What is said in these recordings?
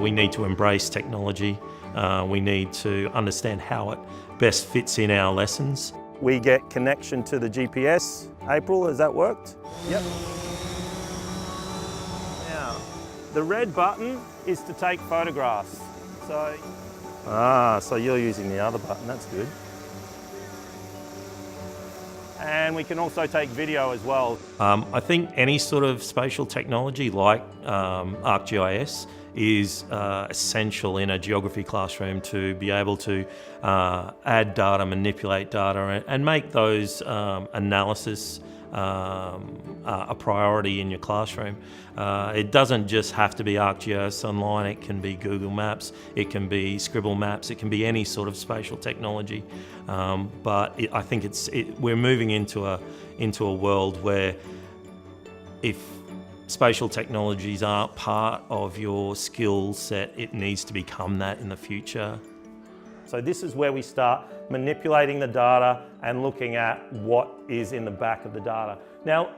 We need to embrace technology. We need to understand how it best fits in our lessons. We get connection to the GPS. April, has that worked? Yep. Now, the red button is to take photographs. So you're using the other button, that's good. And we can also take video as well. I think any sort of spatial technology like ArcGIS is essential in a geography classroom to be able to add data, manipulate data, and make those analysis a priority in your classroom. It doesn't just have to be ArcGIS online, it can be Google Maps, it can be Scribble Maps, it can be any sort of spatial technology. But I think we're moving into a world where if spatial technologies aren't part of your skill set, it needs to become that in the future. So this is where we start manipulating the data and looking at what is in the back of the data. Now,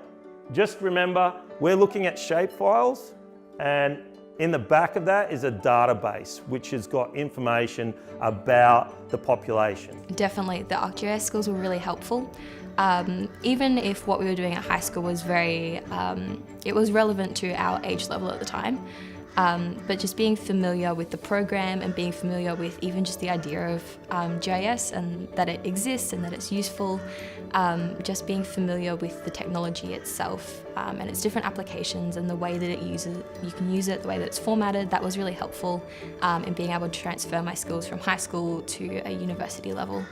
just remember, we're looking at shapefiles, and in the back of that is a database which has got information about the population. Definitely, the ArcGIS skills were really helpful. Even if what we were doing at high school was it was relevant to our age level at the time. But just being familiar with the program and being familiar with even just the idea of GIS and that it exists and that it's useful, just being familiar with the technology itself and its different applications and the way that you can use it, the way that it's formatted, that was really helpful in being able to transfer my skills from high school to a university level.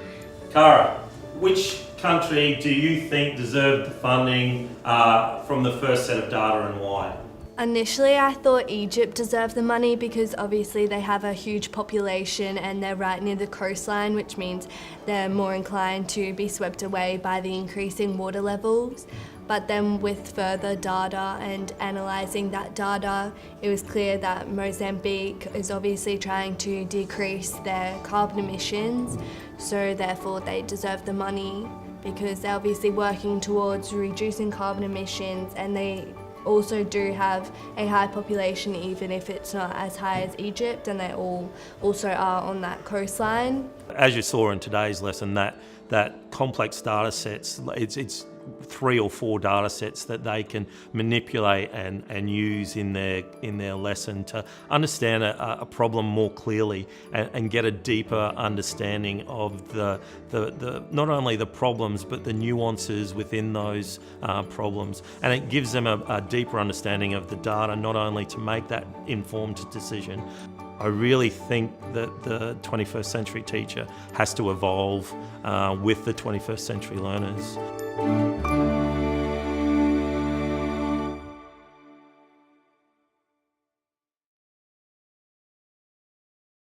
Cara, which country do you think deserved the funding from the first set of data, and why? Initially I thought Egypt deserved the money because obviously they have a huge population and they're right near the coastline, which means they're more inclined to be swept away by the increasing water levels. But then with further data and analysing that data, it was clear that Mozambique is obviously trying to decrease their carbon emissions, so therefore they deserve the money because they're obviously working towards reducing carbon emissions, and they also do have a high population even if it's not as high as Egypt, and they all also are on that coastline. As you saw in today's lesson, that complex data sets, it's 3 or 4 data sets that they can manipulate and use in their lesson to understand a problem more clearly and get a deeper understanding of the not only the problems but the nuances within those problems, and it gives them a deeper understanding of the data, not only to make that informed decision. I really think that the 21st century teacher has to evolve with the 21st century learners.